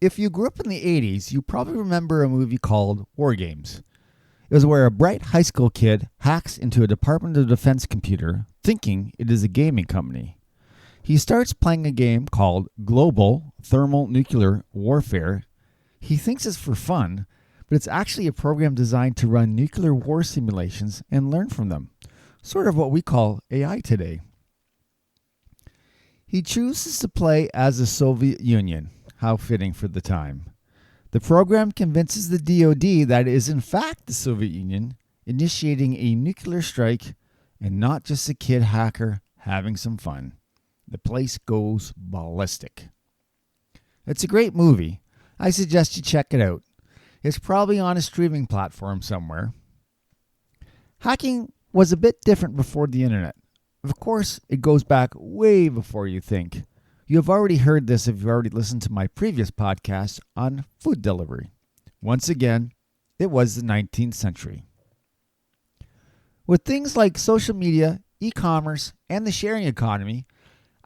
If you grew up in the 80s, you probably remember a movie called War Games. It was where a bright high school kid hacks into a Department of Defense computer thinking it is a gaming company. He starts playing a game called Global Thermonuclear Warfare. He thinks it's for fun, but it's actually a program designed to run nuclear war simulations and learn from them. Sort of what we call AI today. He chooses to play as the Soviet Union. How fitting for the time. The program convinces the DoD that it is in fact the Soviet Union initiating a nuclear strike and not just a kid hacker having some fun. The place goes ballistic. It's a great movie. I suggest you check it out. It's probably on a streaming platform somewhere. Hacking was a bit different before the internet. Of course, it goes back way before you think. You have already heard this if you've already listened to my previous podcast on food delivery. Once again, it was the 19th century. With things like social media, e-commerce, and the sharing economy,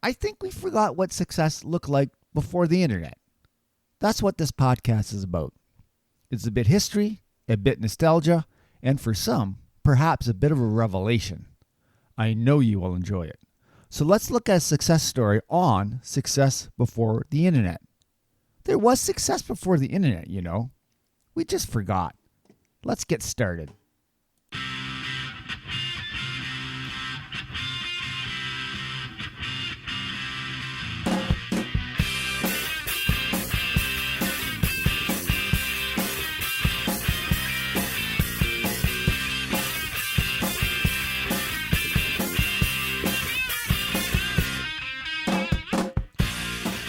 I think we forgot what success looked like before the internet. That's what this podcast is about. It's a bit history, a bit nostalgia, and for some, perhaps a bit of a revelation. I know you will enjoy it. So let's look at a success story on success before the internet. There was success before the internet, you know. We just forgot. Let's get started.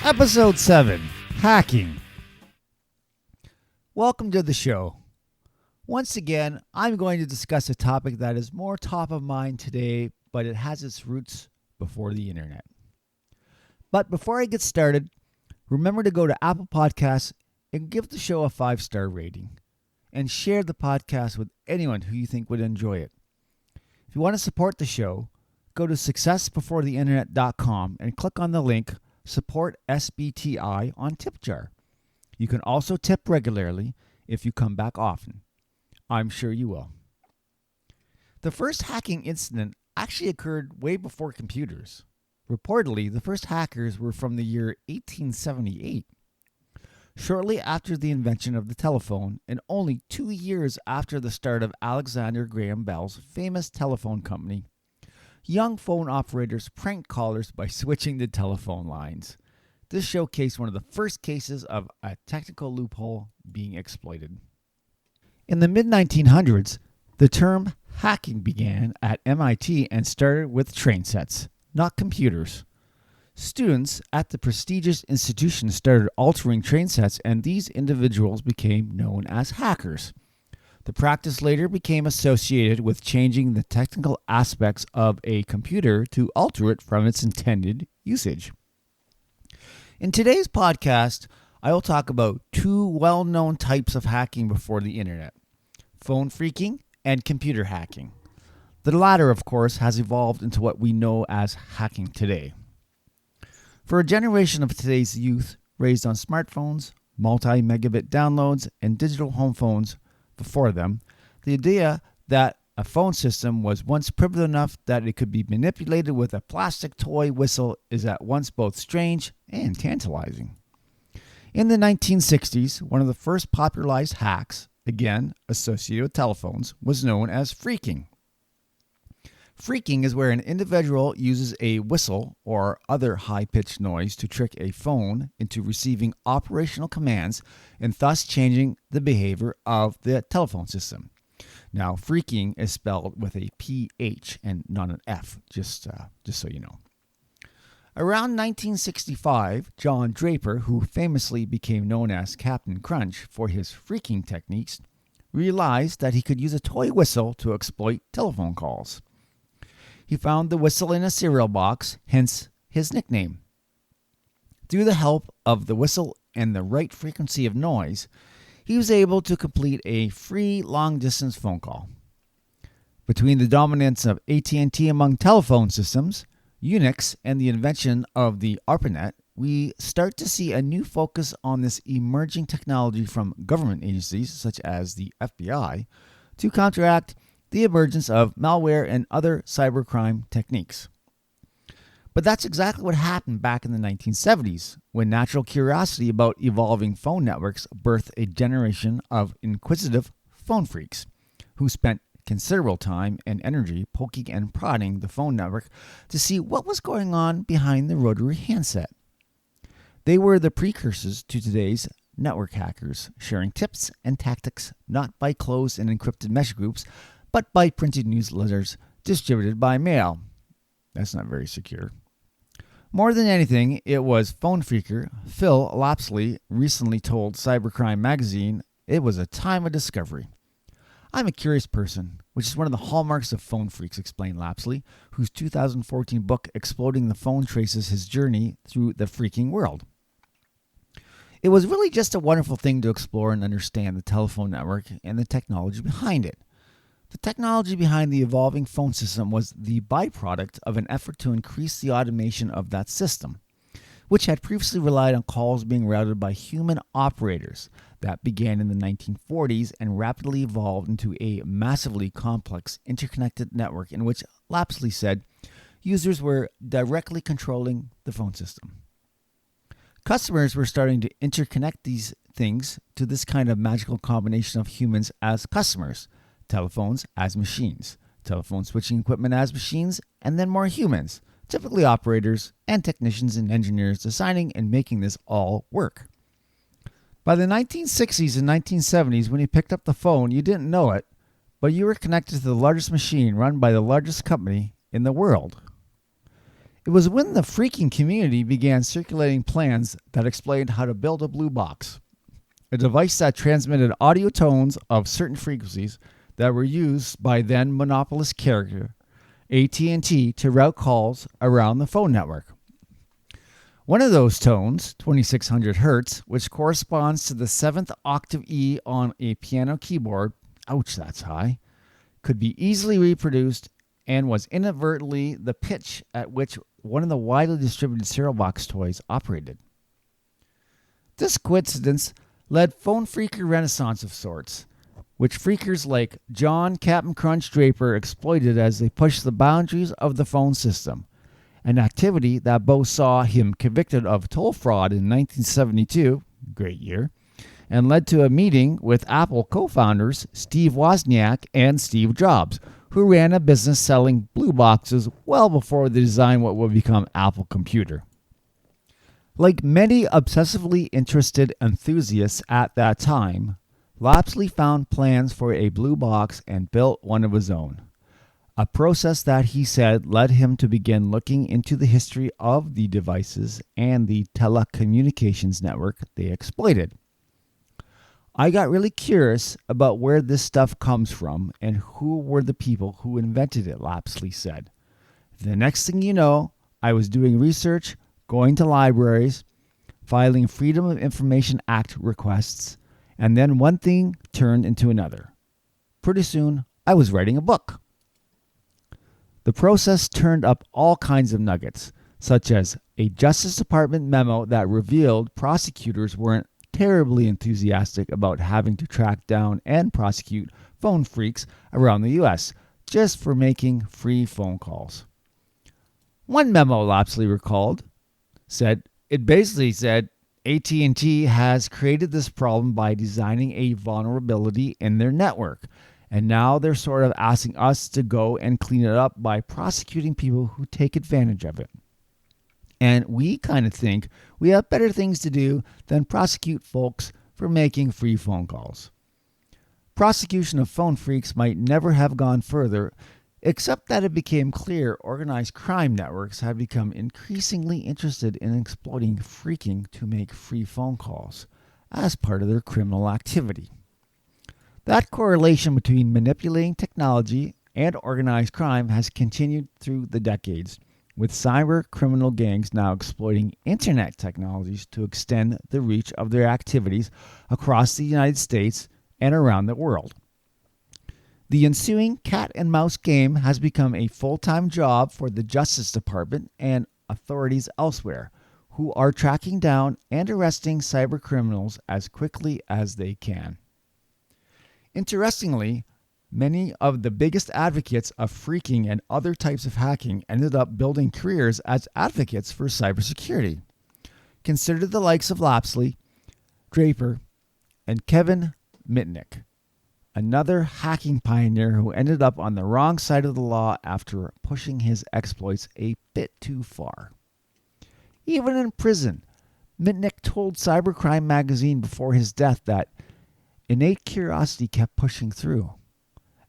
Episode 7, Hacking. Welcome to the show. Once again, I'm going to discuss a topic that is more top of mind today, but it has its roots before the internet. But before I get started, remember to go to Apple Podcasts and give the show a 5-star rating, and share the podcast with anyone who you think would enjoy it. If you want to support the show, go to successbeforetheinternet.com and click on the link Support SBTI on TipJar. You can also tip regularly if you come back often. I'm sure you will. The first hacking incident actually occurred way before computers. Reportedly, the first hackers were from the year 1878, shortly after the invention of the telephone and only 2 years after the start of Alexander Graham Bell's famous telephone company. Young phone operators pranked callers by switching the telephone lines. This showcased one of the first cases of a technical loophole being exploited. In the mid-1900s, the term hacking began at MIT and started with train sets, not computers. Students at the prestigious institution started altering train sets, and these individuals became known as hackers. The practice later became associated with changing the technical aspects of a computer to alter it from its intended usage. In today's podcast, I will talk about two well-known types of hacking before the internet: phone phreaking and computer hacking. The latter, of course, has evolved into what we know as hacking today. For a generation of today's youth raised on smartphones, multi-megabit downloads, and digital home phones before them, the idea that a phone system was once primitive enough that it could be manipulated with a plastic toy whistle is at once both strange and tantalizing. In the 1960s, one of the first popularized hacks, again associated with telephones, was known as phreaking. Phreaking is where an individual uses a whistle or other high-pitched noise to trick a phone into receiving operational commands and thus changing the behavior of the telephone system. Now, phreaking is spelled with a PH and not an F, just so you know. Around 1965, John Draper, who famously became known as Captain Crunch for his phreaking techniques, realized that he could use a toy whistle to exploit telephone calls. He found the whistle in a cereal box, hence his nickname. Through the help of the whistle and the right frequency of noise, he was able to complete a free long-distance phone call. Between the dominance of AT&T among telephone systems, Unix, and the invention of the ARPANET, we start to see a new focus on this emerging technology from government agencies such as the FBI to counteract the emergence of malware and other cybercrime techniques. But that's exactly what happened back in the 1970s, when natural curiosity about evolving phone networks birthed a generation of inquisitive phone freaks who spent considerable time and energy poking and prodding the phone network to see what was going on behind the rotary handset. They were the precursors to today's network hackers, sharing tips and tactics not by closed and encrypted message groups, but by printed newsletters distributed by mail. That's not very secure. More than anything, it was phone phreaker Phil Lapsley recently told Cybercrime magazine it was a time of discovery. I'm a curious person, which is one of the hallmarks of phone freaks, explained Lapsley, whose 2014 book Exploding the Phone traces his journey through the freaking world. It was really just a wonderful thing to explore and understand the telephone network and the technology behind it. The technology behind the evolving phone system was the byproduct of an effort to increase the automation of that system, which had previously relied on calls being routed by human operators. That began in the 1940s and rapidly evolved into a massively complex interconnected network in which, Lapsley said, users were directly controlling the phone system. Customers were starting to interconnect these things to this kind of magical combination of humans as customers, telephones as machines, telephone switching equipment as machines, and then more humans, typically operators and technicians and engineers designing and making this all work. By the 1960s and 1970s, when you picked up the phone, you didn't know it, but you were connected to the largest machine run by the largest company in the world. It was when the freaking community began circulating plans that explained how to build a blue box, a device that transmitted audio tones of certain frequencies that were used by then monopolist carrier AT&T to route calls around the phone network. One of those tones, 2600 Hz, which corresponds to the 7th octave E on a piano keyboard, ouch that's high, could be easily reproduced and was inadvertently the pitch at which one of the widely distributed cereal box toys operated. This coincidence led phone phreaker renaissance of sorts, which phreakers like John Captain Crunch Draper exploited as they pushed the boundaries of the phone system, an activity that both saw him convicted of toll fraud in 1972, great year, and led to a meeting with Apple co-founders Steve Wozniak and Steve Jobs, who ran a business selling blue boxes well before they designed what would become Apple Computer. Like many obsessively interested enthusiasts at that time, Lapsley found plans for a blue box and built one of his own, a process that he said led him to begin looking into the history of the devices and the telecommunications network they exploited. I got really curious about where this stuff comes from and who were the people who invented it, Lapsley said. The next thing you know, I was doing research, going to libraries, filing Freedom of Information Act requests, and then one thing turned into another. Pretty soon, I was writing a book. The process turned up all kinds of nuggets, such as a Justice Department memo that revealed prosecutors weren't terribly enthusiastic about having to track down and prosecute phone freaks around the U.S. just for making free phone calls. One memo, Lapsley recalled, it basically said AT&T has created this problem by designing a vulnerability in their network, and now they're sort of asking us to go and clean it up by prosecuting people who take advantage of it. And we kind of think we have better things to do than prosecute folks for making free phone calls. Prosecution of phone freaks might never have gone further, except that it became clear organized crime networks had become increasingly interested in exploiting phreaking to make free phone calls as part of their criminal activity. That correlation between manipulating technology and organized crime has continued through the decades, with cyber criminal gangs now exploiting internet technologies to extend the reach of their activities across the United States and around the world. The ensuing cat and mouse game has become a full-time job for the Justice Department and authorities elsewhere, who are tracking down and arresting cyber criminals as quickly as they can. Interestingly, many of the biggest advocates of phreaking and other types of hacking ended up building careers as advocates for cybersecurity. Consider the likes of Lapsley, Draper, and Kevin Mitnick, another hacking pioneer who ended up on the wrong side of the law after pushing his exploits a bit too far. Even in prison, Mitnick told Cybercrime magazine before his death that innate curiosity kept pushing through,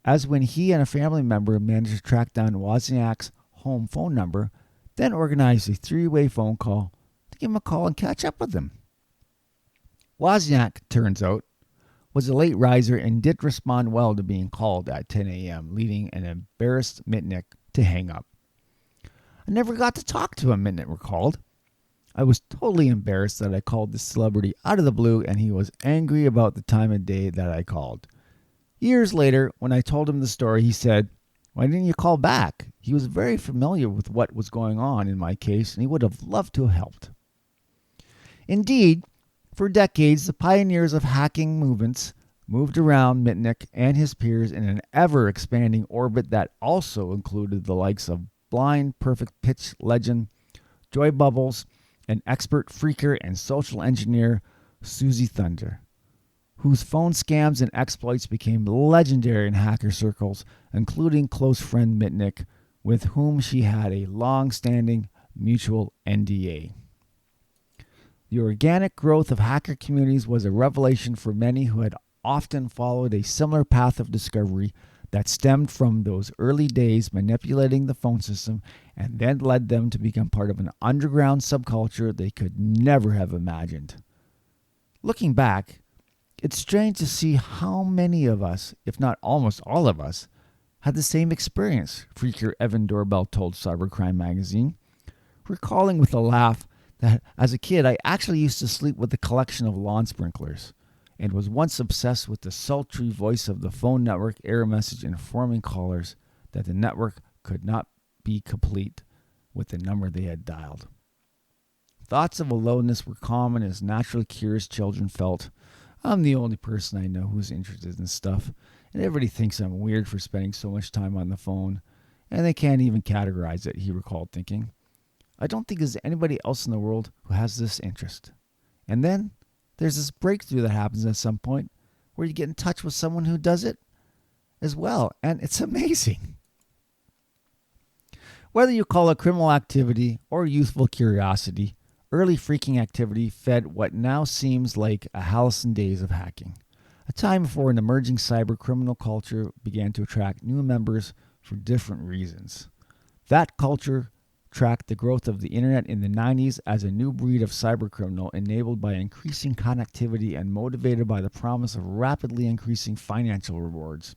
as when he and a family member managed to track down Wozniak's home phone number, then organized a three-way phone call to give him a call and catch up with him. Wozniak, turns out, was a late riser and did respond well to being called at 10 a.m., leading an embarrassed Mitnick to hang up. I never got to talk to him, Mitnick recalled. I was totally embarrassed that I called this celebrity out of the blue, and he was angry about the time of day that I called. Years later, when I told him the story, he said, "Why didn't you call back?" He was very familiar with what was going on in my case, and he would have loved to have helped. Indeed, for decades, the pioneers of hacking movements moved around Mitnick and his peers in an ever-expanding orbit that also included the likes of blind perfect pitch legend Joy Bubbles and expert phreaker and social engineer Susie Thunder, whose phone scams and exploits became legendary in hacker circles, including close friend Mitnick, with whom she had a long-standing mutual NDA. The organic growth of hacker communities was a revelation for many who had often followed a similar path of discovery that stemmed from those early days manipulating the phone system and then led them to become part of an underground subculture they could never have imagined. Looking back, it's strange to see how many of us, if not almost all of us, had the same experience, phreaker Evan Doorbell told Cybercrime magazine, recalling with a laugh that as a kid I actually used to sleep with a collection of lawn sprinklers and was once obsessed with the sultry voice of the phone network error message informing callers that the network could not be complete with the number they had dialed. Thoughts of aloneness were common as naturally curious children felt. I'm the only person I know who's interested in stuff, and everybody thinks I'm weird for spending so much time on the phone, and they can't even categorize it, he recalled thinking. I don't think there's anybody else in the world who has this interest. And then there's this breakthrough that happens at some point where you get in touch with someone who does it as well, and it's amazing. Whether you call it criminal activity or youthful curiosity, early phreaking activity fed what now seems like a halcyon days of hacking, a time before an emerging cyber criminal culture began to attract new members for different reasons. That culture tracked the growth of the internet in the 90s as a new breed of cybercriminal enabled by increasing connectivity and motivated by the promise of rapidly increasing financial rewards.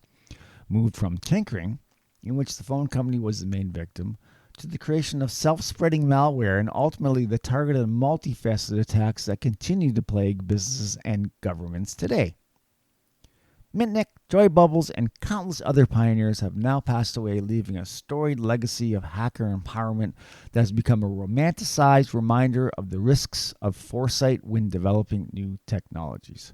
Moved from tinkering, in which the phone company was the main victim, to the creation of self-spreading malware and ultimately the targeted multifaceted attacks that continue to plague businesses and governments today. Mitnick, Joy Bubbles, and countless other pioneers have now passed away, leaving a storied legacy of hacker empowerment that has become a romanticized reminder of the risks of foresight when developing new technologies.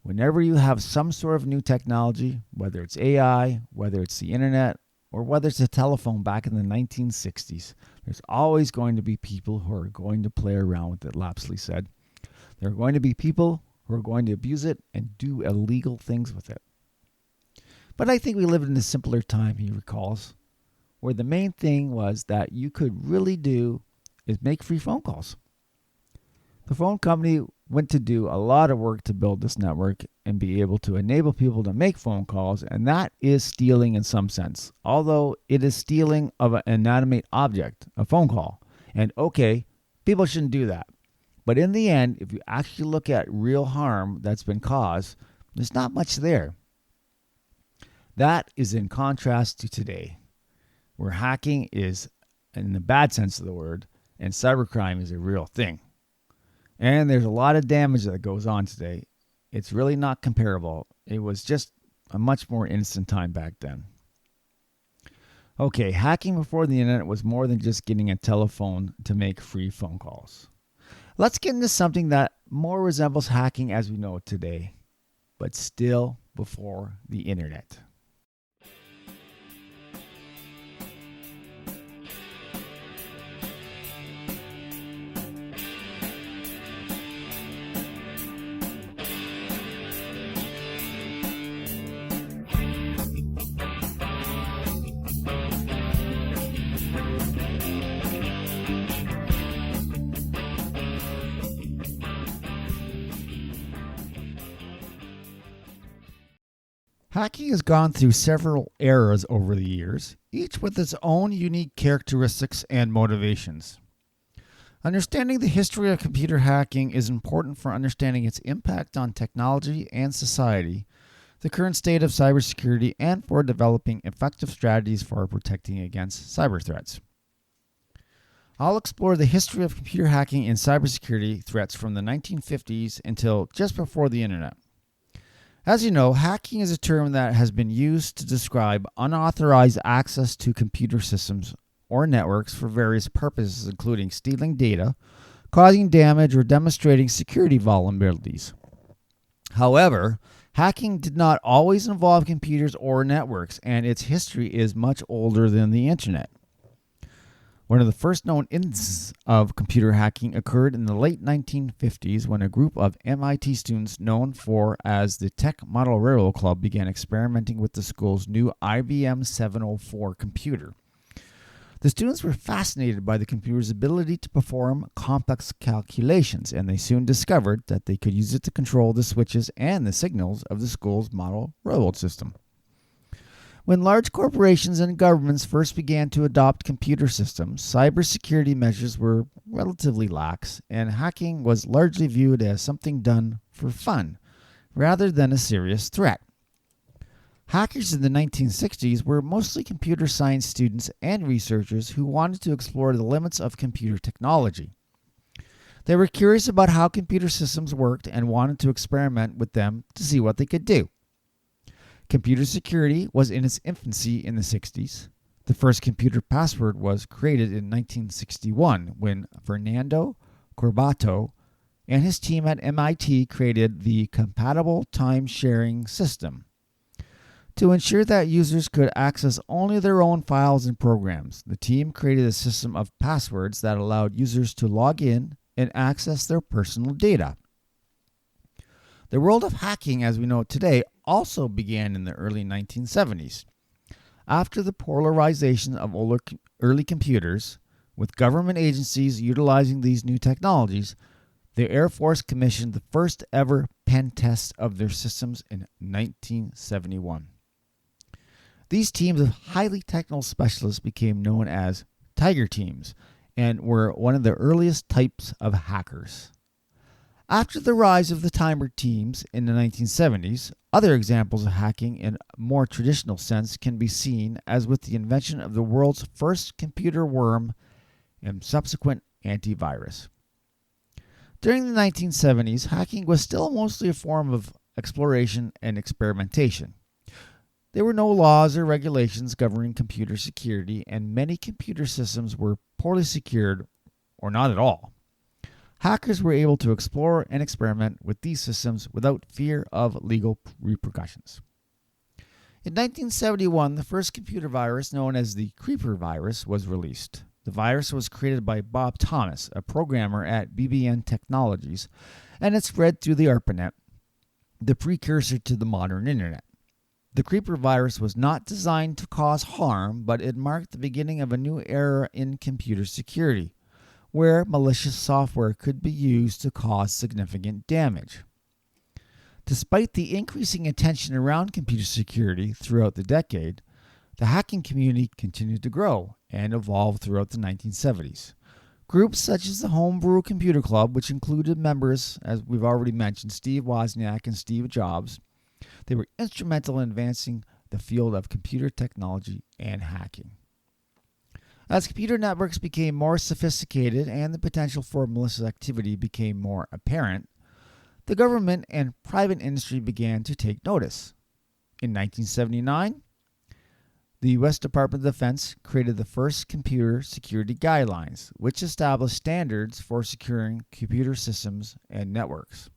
Whenever you have some sort of new technology, whether it's AI, whether it's the internet, or whether it's a telephone back in the 1960s, there's always going to be people who are going to play around with it, Lapsley said. There are going to be people who are going to abuse it and do illegal things with it. But I think we live in a simpler time, he recalls, where the main thing was that you could really do is make free phone calls. The phone company went to do a lot of work to build this network and be able to enable people to make phone calls, and that is stealing in some sense, although it is stealing of an inanimate object, a phone call. And okay, people shouldn't do that. But in the end, if you actually look at real harm that's been caused, there's not much there. That is in contrast to today, where hacking is, in the bad sense of the word, and cybercrime is a real thing. And there's a lot of damage that goes on today. It's really not comparable. It was just a much more innocent time back then. Okay, hacking before the internet was more than just getting a telephone to make free phone calls. Let's get into something that more resembles hacking as we know it today, but still before the internet. Hacking has gone through several eras over the years, each with its own unique characteristics and motivations. Understanding the history of computer hacking is important for understanding its impact on technology and society, the current state of cybersecurity, and for developing effective strategies for protecting against cyber threats. I'll explore the history of computer hacking and cybersecurity threats from the 1950s until just before the internet. As you know, hacking is a term that has been used to describe unauthorized access to computer systems or networks for various purposes, including stealing data, causing damage, or demonstrating security vulnerabilities. However, hacking did not always involve computers or networks, and its history is much older than the internet. One of the first known instances of computer hacking occurred in the late 1950s when a group of MIT students known as the Tech Model Railroad Club began experimenting with the school's new IBM 704 computer. The students were fascinated by the computer's ability to perform complex calculations, and they soon discovered that they could use it to control the switches and the signals of the school's model railroad system. When large corporations and governments first began to adopt computer systems, cybersecurity measures were relatively lax, and hacking was largely viewed as something done for fun, rather than a serious threat. Hackers in the 1960s were mostly computer science students and researchers who wanted to explore the limits of computer technology. They were curious about how computer systems worked and wanted to experiment with them to see what they could do. Computer security was in its infancy in the 60s. The first computer password was created in 1961 when Fernando Corbato and his team at MIT created the Compatible Time Sharing System. To ensure that users could access only their own files and programs, the team created a system of passwords that allowed users to log in and access their personal data. The world of hacking as we know it today also began in the early 1970s. After the polarization of early computers, with government agencies utilizing these new technologies, the Air Force commissioned the first ever pen test of their systems in 1971. These teams of highly technical specialists became known as Tiger Teams and were one of the earliest types of hackers. After the rise of the timer teams in the 1970s, other examples of hacking in a more traditional sense can be seen as with the invention of the world's first computer worm and subsequent antivirus. During the 1970s, hacking was still mostly a form of exploration and experimentation. There were no laws or regulations governing computer security, and many computer systems were poorly secured or not at all. Hackers were able to explore and experiment with these systems without fear of legal repercussions. In 1971, the first computer virus, known as the Creeper virus, was released. The virus was created by Bob Thomas, a programmer at BBN Technologies, and it spread through the ARPANET, the precursor to the modern internet. The Creeper virus was not designed to cause harm, but it marked the beginning of a new era in computer security, where malicious software could be used to cause significant damage. Despite the increasing attention around computer security throughout the decade, the hacking community continued to grow and evolve throughout the 1970s. Groups such as the Homebrew Computer Club, which included members, as we've already mentioned, Steve Wozniak and Steve Jobs, they were instrumental in advancing the field of computer technology and hacking. As computer networks became more sophisticated and the potential for malicious activity became more apparent, the government and private industry began to take notice. In 1979, The U.S. Department of Defense created the first computer security guidelines, which established standards for securing computer systems and networks.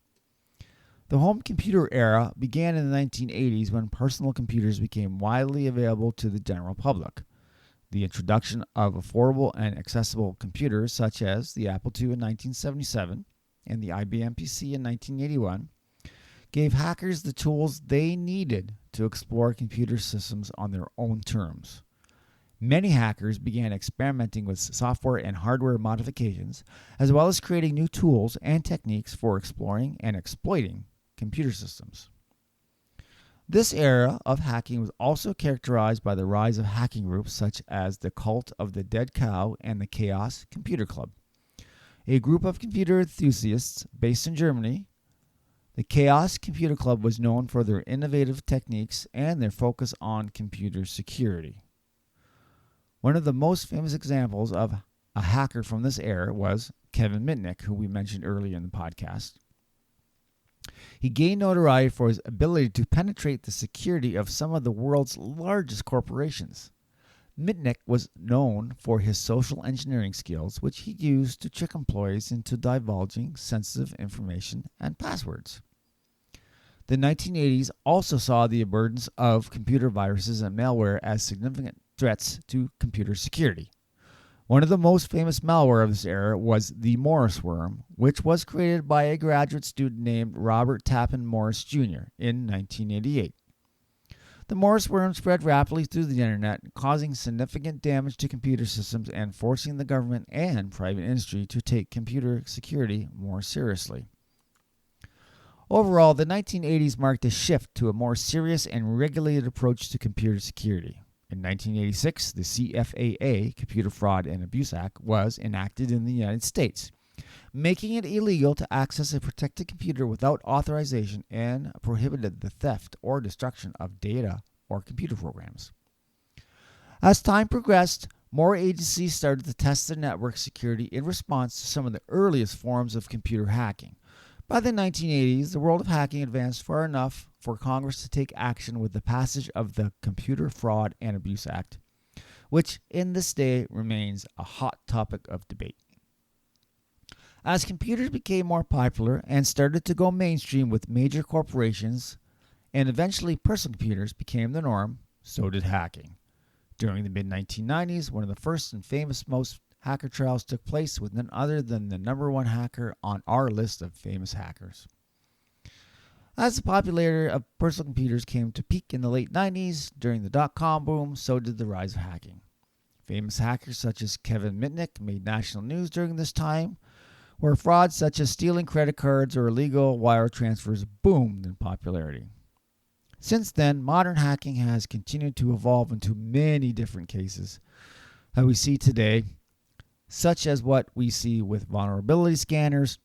The home computer era began in the 1980s when personal computers became widely available to the general public. The introduction of affordable and accessible computers such as the Apple II in 1977 and the IBM PC in 1981 gave hackers the tools they needed to explore computer systems on their own terms. Many hackers began experimenting with software and hardware modifications, as well as creating new tools and techniques for exploring and exploiting computer systems. This era of hacking was also characterized by the rise of hacking groups such as the Cult of the Dead Cow and the Chaos Computer Club. A group of computer enthusiasts based in Germany, the Chaos Computer Club was known for their innovative techniques and their focus on computer security. One of the most famous examples of a hacker from this era was Kevin Mitnick, who we mentioned earlier in the podcast. He gained notoriety for his ability to penetrate the security of some of the world's largest corporations. Mitnick was known for his social engineering skills, which he used to trick employees into divulging sensitive information and passwords. The 1980s also saw the emergence of computer viruses and malware as significant threats to computer security. One of the most famous malware of this era was the Morris worm, which was created by a graduate student named Robert Tappan Morris Jr. in 1988. The Morris worm spread rapidly through the internet, causing significant damage to computer systems and forcing the government and private industry to take computer security more seriously. Overall, the 1980s marked a shift to a more serious and regulated approach to computer security. In 1986, the CFAA, Computer Fraud and Abuse Act, was enacted in the United States, making it illegal to access a protected computer without authorization and prohibited the theft or destruction of data or computer programs. As time progressed, more agencies started to test their network security in response to some of the earliest forms of computer hacking. By the 1980s, the world of hacking advanced far enough for Congress to take action with the passage of the Computer Fraud and Abuse Act, which in this day remains a hot topic of debate. As computers became more popular and started to go mainstream with major corporations, and eventually personal computers became the norm, so did hacking. During the mid-1990s, one of the first and most hacker trials took place with none other than the number one hacker on our list of famous hackers. As the popularity of personal computers came to peak in the late 90s during the dot-com boom, so did the rise of hacking. Famous hackers such as Kevin Mitnick made national news during this time, where frauds such as stealing credit cards or illegal wire transfers boomed in popularity. Since then, modern hacking has continued to evolve into many different cases that we see today, such as what we see with vulnerability scanners,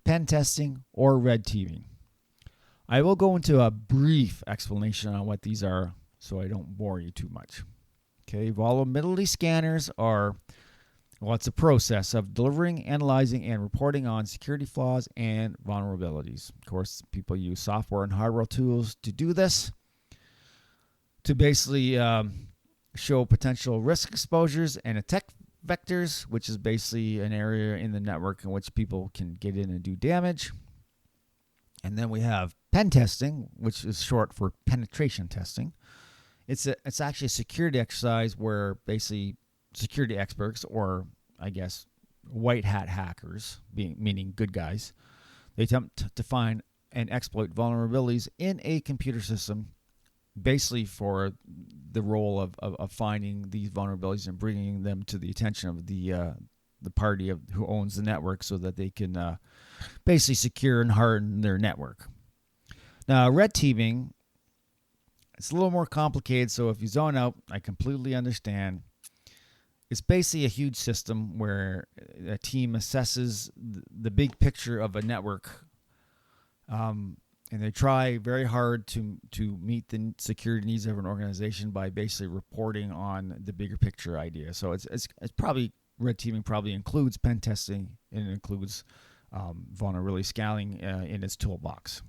pen testing, or red teaming. I will go into a brief explanation on what these are so I don't bore you too much. Okay, vulnerability scanners are, it's a process of delivering, analyzing, and reporting on security flaws and vulnerabilities. Of course, people use software and hardware tools to do this, to basically show potential risk exposures and attack vectors, which is basically an area in the network in which people can get in and do damage. And then we have pen testing, which is short for penetration testing. It's actually a security exercise where basically security experts, or I guess white hat hackers, meaning good guys, they attempt to find and exploit vulnerabilities in a computer system, basically for the role of finding these vulnerabilities and bringing them to the attention of the party who owns the network so that they can basically secure and harden their network. Now, red teaming, it's a little more complicated, so if you zone out, I completely understand. It's basically a huge system where a team assesses the big picture of a network, and they try very hard to meet the security needs of an organization by basically reporting on the bigger picture idea. So it's probably, red teaming probably includes pen testing, and it includes vulnerability scanning in its toolbox.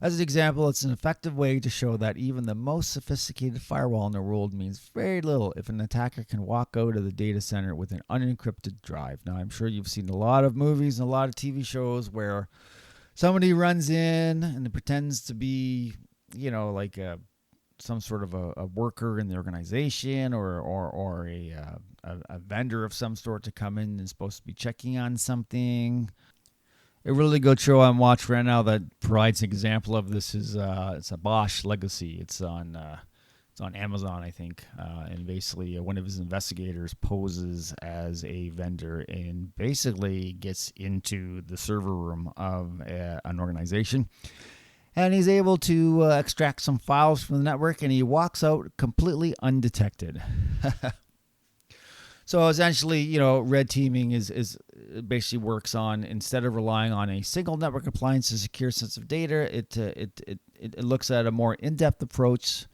As an example, it's an effective way to show that even the most sophisticated firewall in the world means very little if an attacker can walk out of the data center with an unencrypted drive. Now, I'm sure you've seen a lot of movies and a lot of TV shows where somebody runs in and pretends to be, like some sort of a worker in the organization or a vendor of some sort to come in and supposed to be checking on something. A really good show I'm watching right now that provides an example of this is it's a Bosch Legacy. It's on Amazon, I think, and basically one of his investigators poses as a vendor and basically gets into the server room of an organization, and he's able to extract some files from the network, and he walks out completely undetected. So essentially, red teaming is basically works on, instead of relying on a single network appliance to secure sensitive data, it looks at a more in-depth approach,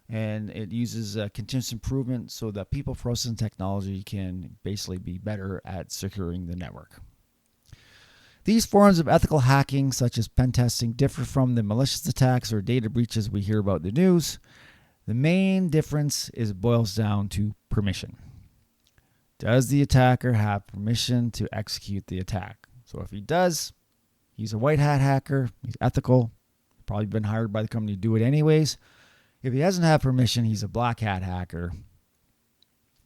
and it uses continuous improvement so that people, process, and technology can basically be better at securing the network. These forms of ethical hacking, such as pen testing, differ from the malicious attacks or data breaches we hear about in the news. The main difference boils down to permission. Does the attacker have permission to execute the attack? So if he does, he's a white hat hacker. He's ethical. Probably been hired by the company to do it anyways. If he doesn't have permission, he's a black hat hacker.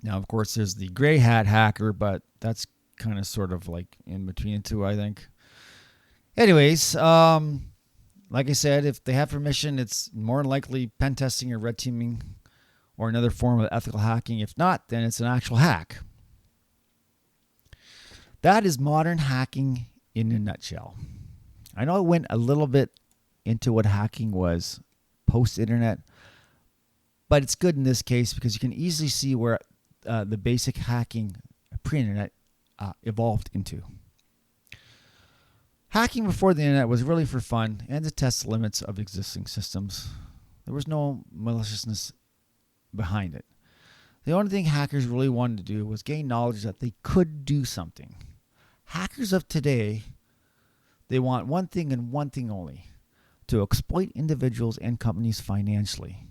Now, of course, there's the gray hat hacker, but that's kind of sort of like in between the two, I think. Anyways, like I said, if they have permission, it's more likely pen testing or red teaming or another form of ethical hacking. If not, then it's an actual hack. That is modern hacking in a nutshell. I know I went a little bit into what hacking was post-internet, but it's good in this case because you can easily see where the basic hacking pre-internet evolved into. Hacking before the internet was really for fun and to test the limits of existing systems. There was no maliciousness behind it. The only thing hackers really wanted to do was gain knowledge that they could do something. Hackers of today, they want one thing and one thing only: to exploit individuals and companies financially.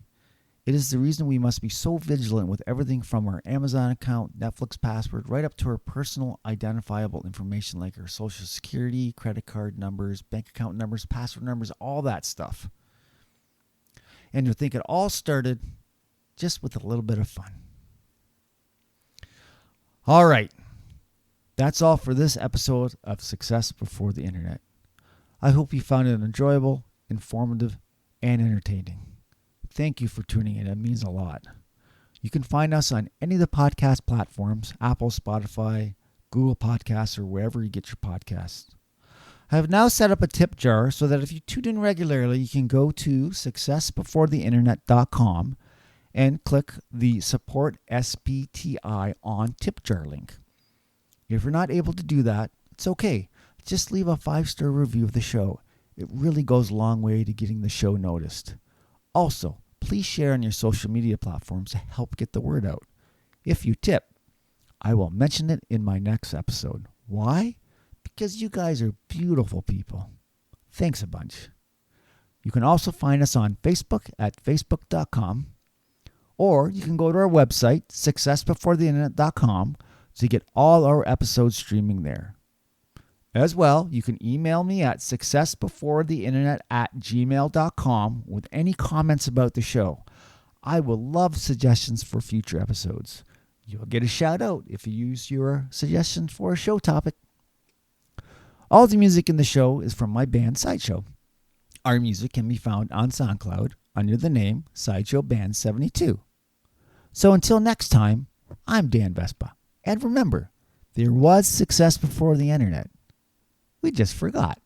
It is the reason we must be so vigilant with everything from our Amazon account, Netflix password, right up to our personal identifiable information like our social security, credit card numbers, bank account numbers, password numbers, all that stuff. And you think it all started just with a little bit of fun. All right. That's all for this episode of Success Before the Internet. I hope you found it enjoyable, informative, and entertaining. Thank you for tuning in. It means a lot. You can find us on any of the podcast platforms: Apple, Spotify, Google Podcasts, or wherever you get your podcasts. I have now set up a tip jar so that if you tune in regularly, you can go to successbeforetheinternet.com and click the Support SBTI on Tip Jar link. If you're not able to do that, it's okay. Just leave a 5-star review of the show. It really goes a long way to getting the show noticed. Also, please share on your social media platforms to help get the word out. If you tip, I will mention it in my next episode. Why? Because you guys are beautiful people. Thanks a bunch. You can also find us on Facebook at facebook.com, or you can go to our website, successbeforetheinternet.com, to get all our episodes streaming there. As well, you can email me at successbeforetheinternet@gmail.com with any comments about the show. I will love suggestions for future episodes. You'll get a shout out if you use your suggestions for a show topic. All the music in the show is from my band Sideshow. Our music can be found on SoundCloud under the name Sideshow Band 72. So until next time, I'm Dan Vespa. And remember, there was success before the internet. We just forgot.